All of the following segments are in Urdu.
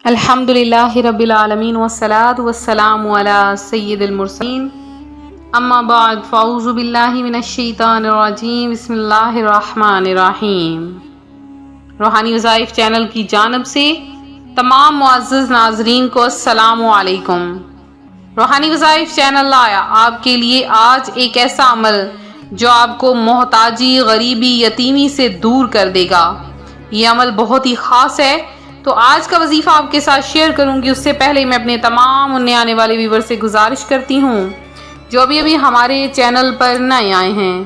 الحمدللہ رب العالمین والصلاة والسلام علی سید المرسلین اما بعد فاعوذ باللہ من الشیطان الرجیم بسم اللہ الرحمن الرحیم۔ روحانی وظائف چینل کی جانب سے تمام معزز ناظرین کو السلام علیکم۔ روحانی وظائف چینل لایا آپ کے لیے آج ایک ایسا عمل جو آپ کو محتاجی، غریبی، یتیمی سے دور کر دے گا۔ یہ عمل بہت ہی خاص ہے، تو آج کا وظیفہ آپ کے ساتھ شیئر کروں گی۔ اس سے پہلے میں اپنے تمام نئے آنے والے ویور سے گزارش کرتی ہوں جو ابھی ہمارے چینل پر نئے آئے ہیں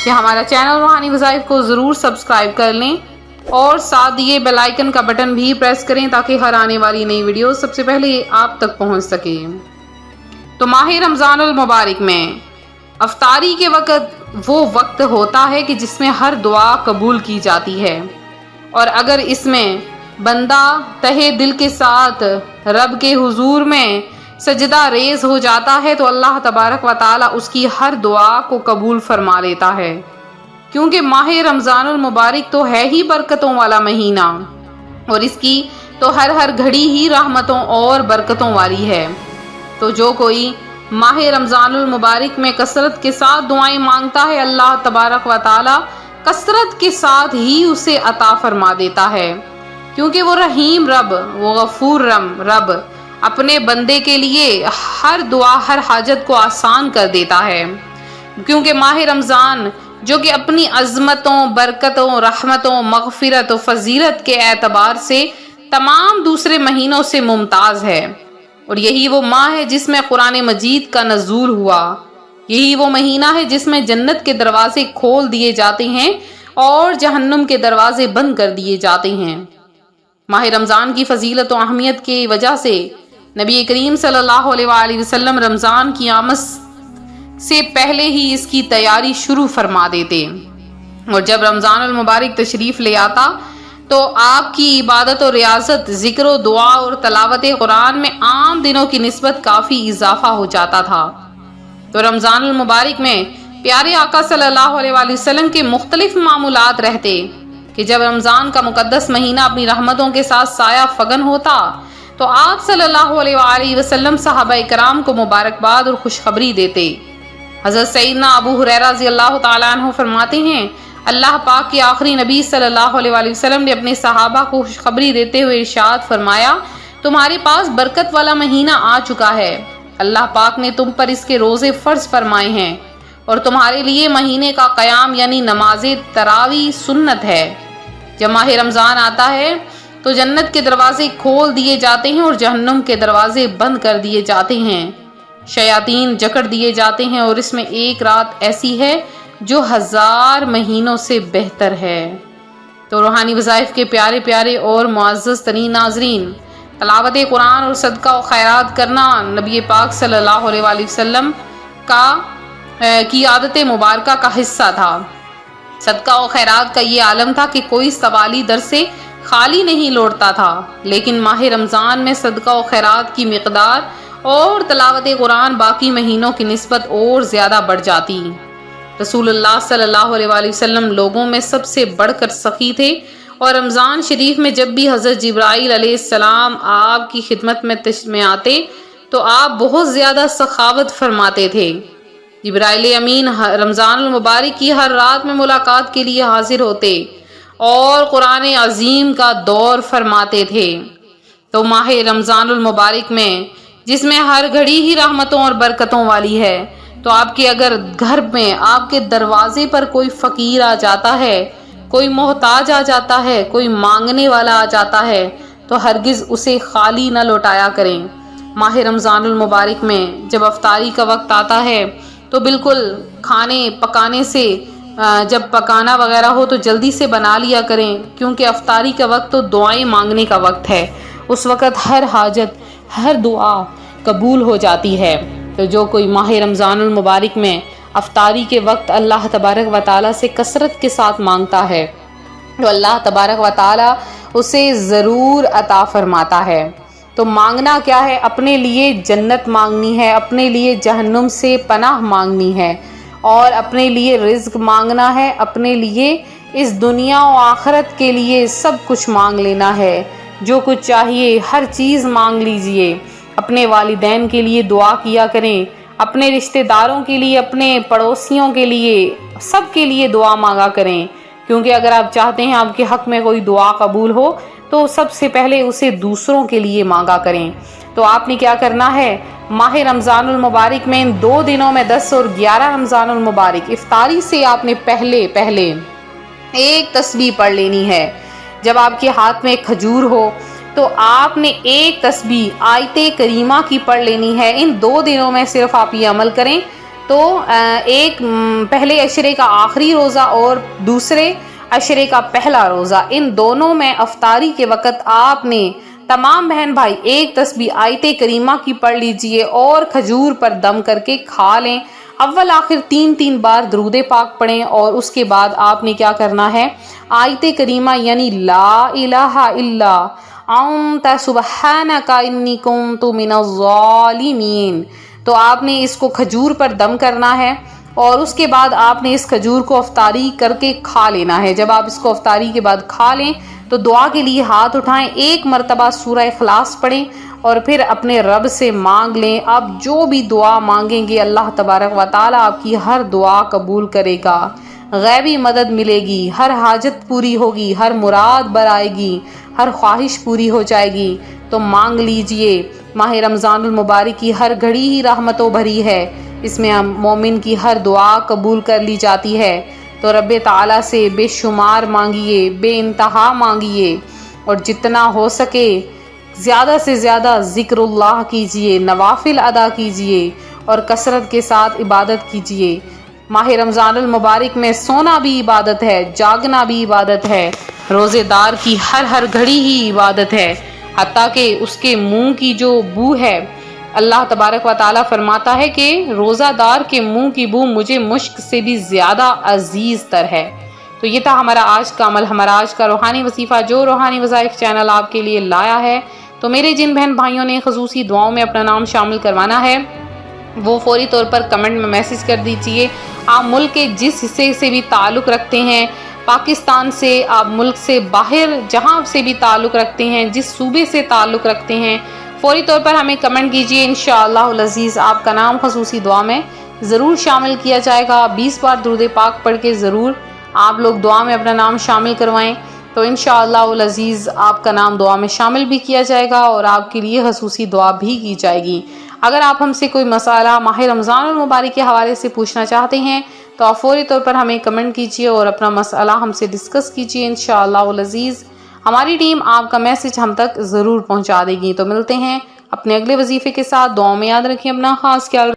کہ ہمارا چینل روحانی وظائف کو ضرور سبسکرائب کر لیں اور ساتھ یہ بیل آئیکن کا بٹن بھی پریس کریں تاکہ ہر آنے والی نئی ویڈیو سب سے پہلے آپ تک پہنچ سکے۔ تو ماہ رمضان المبارک میں افطاری کے وقت وہ وقت ہوتا ہے کہ جس میں ہر دعا قبول کی جاتی ہے، اور اگر اس میں بندہ تہے دل کے ساتھ رب کے حضور میں سجدہ ریز ہو جاتا ہے تو اللہ تبارک و تعالی اس کی ہر دعا کو قبول فرما لیتا ہے، کیونکہ ماہ رمضان المبارک تو ہے ہی برکتوں والا مہینہ، اور اس کی تو ہر گھڑی ہی رحمتوں اور برکتوں والی ہے۔ تو جو کوئی ماہ رمضان المبارک میں کثرت کے ساتھ دعائیں مانگتا ہے، اللہ تبارک و تعالی کثرت کے ساتھ ہی اسے عطا فرما دیتا ہے، کیونکہ وہ رحیم رب، وہ غفور رب اپنے بندے کے لیے ہر دعا، ہر حاجت کو آسان کر دیتا ہے۔ کیونکہ ماہ رمضان جو کہ اپنی عظمتوں، برکتوں، رحمتوں، مغفرت و فضیلت کے اعتبار سے تمام دوسرے مہینوں سے ممتاز ہے، اور یہی وہ ماہ ہے جس میں قرآن مجید کا نزول ہوا۔ یہی وہ مہینہ ہے جس میں جنت کے دروازے کھول دیے جاتے ہیں اور جہنم کے دروازے بند کر دیے جاتے ہیں۔ ماہ رمضان کی فضیلت و اہمیت کی وجہ سے نبی کریم صلی اللہ علیہ وآلہ وسلم رمضان کی آمد سے پہلے ہی اس کی تیاری شروع فرما دیتے، اور جب رمضان المبارک تشریف لے آتا تو آپ کی عبادت و ریاضت، ذکر و دعا اور تلاوت قرآن میں عام دنوں کی نسبت کافی اضافہ ہو جاتا تھا۔ تو رمضان المبارک میں پیارے آقا صلی اللہ علیہ وآلہ وسلم کے مختلف معمولات رہتے کہ جب رمضان کا مقدس مہینہ اپنی رحمتوں کے ساتھ سایہ فگن ہوتا تو آپ صلی اللہ علیہ وآلہ وسلم صحابہ کرام کو مبارکباد اور خوشخبری دیتے۔ حضرت سیدنا ابو ہریرہ رضی اللہ تعالیٰ عنہ فرماتے ہیں، اللہ پاک کے آخری نبی صلی اللہ علیہ وآلہ وسلم نے اپنے صحابہ کو خوشخبری دیتے ہوئے ارشاد فرمایا، تمہارے پاس برکت والا مہینہ آ چکا ہے، اللہ پاک نے تم پر اس کے روزے فرض فرمائے ہیں، اور تمہارے لیے مہینے کا قیام یعنی نماز تراویح سنت ہے۔ جب ماہ رمضان آتا ہے تو جنت کے دروازے کھول دیے جاتے ہیں اور جہنم کے دروازے بند کر دیے جاتے ہیں، شیاطین جکڑ دیے جاتے ہیں، اور اس میں ایک رات ایسی ہے جو 1000 مہینوں سے بہتر ہے۔ تو روحانی وظائف کے پیارے پیارے اور معزز ترین ناظرین، تلاوت قرآن اور صدقہ و خیرات کرنا نبی پاک صلی اللہ علیہ وآلہ وسلم کی عادت مبارکہ کا حصہ تھا۔ صدقہ و خیرات کا یہ عالم تھا کہ کوئی سوالی در سے خالی نہیں لوٹتا تھا، لیکن ماہ رمضان میں صدقہ و خیرات کی مقدار اور تلاوت قرآن باقی مہینوں کی نسبت اور زیادہ بڑھ جاتی۔ رسول اللہ صلی اللہ علیہ وآلہ وسلم لوگوں میں سب سے بڑھ کر سخی تھے، اور رمضان شریف میں جب بھی حضرت جبرائیل علیہ السلام آپ کی خدمت میں آتے تو آپ بہت زیادہ سخاوت فرماتے تھے۔ جبرائیل امین رمضان المبارک کی ہر رات میں ملاقات کے لیے حاضر ہوتے اور قرآن عظیم کا دور فرماتے تھے۔ تو ماہ رمضان المبارک میں جس میں ہر گھڑی ہی رحمتوں اور برکتوں والی ہے، تو آپ کے اگر گھر میں آپ کے دروازے پر کوئی فقیر آ جاتا ہے، کوئی محتاج آ جاتا ہے، کوئی مانگنے والا آ جاتا ہے، تو ہرگز اسے خالی نہ لوٹایا کریں۔ ماہ رمضان المبارک میں جب افطاری کا وقت آتا ہے تو بالکل کھانے پکانے سے جب پکانا وغیرہ ہو تو جلدی سے بنا لیا کریں، کیونکہ افطاری کا وقت تو دعائیں مانگنے کا وقت ہے، اس وقت ہر حاجت، ہر دعا قبول ہو جاتی ہے۔ تو جو کوئی ماہ رمضان المبارک میں افطاری کے وقت اللہ تبارک و تعالیٰ سے کثرت کے ساتھ مانگتا ہے تو اللہ تبارک و تعالیٰ اسے ضرور عطا فرماتا ہے۔ تو مانگنا کیا ہے؟ اپنے لیے جنت مانگنی ہے، اپنے لیے جہنم سے پناہ مانگنی ہے، اور اپنے لیے رزق مانگنا ہے، اپنے لیے اس دنیا و آخرت کے لیے سب کچھ مانگ لینا ہے، جو کچھ چاہیے ہر چیز مانگ لیجئے۔ اپنے والدین کے لیے دعا کیا کریں، اپنے رشتہ داروں کے لیے، اپنے پڑوسیوں کے لیے، سب کے لیے دعا مانگا کریں، کیونکہ اگر آپ چاہتے ہیں آپ کے حق میں کوئی دعا قبول ہو تو سب سے پہلے اسے دوسروں کے لیے مانگا کریں۔ تو آپ نے کیا کرنا ہے، ماہ رمضان المبارک میں ان 2 دنوں میں 10 اور 11 رمضان المبارک افطاری سے آپ نے پہلے ایک تسبیح پڑھ لینی ہے۔ جب آپ کے ہاتھ میں کھجور ہو تو آپ نے ایک تسبیح آیت کریمہ کی پڑھ لینی ہے۔ ان 2 دنوں میں صرف آپ یہ عمل کریں تو ایک پہلے عشرے کا آخری روزہ اور دوسرے عشرے کا پہلا روزہ، ان دونوں میں افطاری کے وقت آپ نے تمام بہن بھائی ایک تسبیح آیت کریمہ کی پڑھ لیجئے اور کھجور پر دم کر کے کھا لیں۔ اول آخر 3 بار درود پاک پڑھیں اور اس کے بعد آپ نے کیا کرنا ہے، آیت کریمہ یعنی لا الہ الا انت سبحانک انی کنت من الظالمین، تو آپ نے اس کو کھجور پر دم کرنا ہے اور اس کے بعد آپ نے اس کھجور کو افطاری کر کے کھا لینا ہے۔ جب آپ اس کو افطاری کے بعد کھا لیں تو دعا کے لیے ہاتھ اٹھائیں، 1 مرتبہ سورہ اخلاص پڑھیں اور پھر اپنے رب سے مانگ لیں۔ آپ جو بھی دعا مانگیں گے اللہ تبارک و تعالیٰ آپ کی ہر دعا قبول کرے گا، غیبی مدد ملے گی، ہر حاجت پوری ہوگی، ہر مراد برائے گی، ہر خواہش پوری ہو جائے گی۔ تو مانگ لیجئے۔ ماہ رمضان المبارک کی ہر گھڑی ہی رحمتوں بھری ہے، اس میں مومن کی ہر دعا قبول کر لی جاتی ہے۔ تو رب تعالیٰ سے بے شمار مانگیے، بے انتہا مانگیے، اور جتنا ہو سکے زیادہ سے زیادہ ذکر اللہ کیجئے، نوافل ادا کیجئے اور کثرت کے ساتھ عبادت کیجئے۔ ماہ رمضان المبارک میں سونا بھی عبادت ہے، جاگنا بھی عبادت ہے، روزے دار کی ہر گھڑی ہی عبادت ہے، حتیٰ کہ اس کے منہ کی جو بو ہے، اللہ تبارک و تعالیٰ فرماتا ہے کہ روزہ دار کے منہ کی بو مجھے مشک سے بھی زیادہ عزیز تر ہے۔ تو یہ تھا ہمارا آج کا عمل، ہمارا آج کا روحانی وظیفہ جو روحانی وظائف چینل آپ کے لیے لایا ہے۔ تو میرے جن بہن بھائیوں نے خصوصی دعاؤں میں اپنا نام شامل کروانا ہے وہ فوری طور پر کمنٹ میں میسج کر دیجئے۔ آپ ملک کے جس حصے سے بھی تعلق رکھتے ہیں، پاکستان سے، آپ ملک سے باہر جہاں سے بھی تعلق رکھتے ہیں، جس صوبے سے تعلق رکھتے ہیں، فوری طور پر ہمیں کمنٹ کیجئے، انشاءاللہ العزیز آپ کا نام خصوصی دعا میں ضرور شامل کیا جائے گا۔ 20 بار درود پاک پڑھ کے ضرور آپ لوگ دعا میں اپنا نام شامل کروائیں، تو انشاءاللہ العزیز آپ کا نام دعا میں شامل بھی کیا جائے گا اور آپ کے لیے خصوصی دعا بھی کی جائے گی۔ اگر آپ ہم سے کوئی مسئلہ ماہ رمضان المبارک کے حوالے سے پوچھنا چاہتے ہیں تو آپ فوری طور پر ہمیں کمنٹ کیجئے اور اپنا مسئلہ ہم سے ڈسکس کیجئے، انشاءاللہ العزیز ہماری ٹیم آپ کا میسج ہم تک ضرور پہنچا دے گی۔ تو ملتے ہیں اپنے اگلے وظیفے کے ساتھ، دعاؤں میں یاد رکھیں، اپنا خاص خیال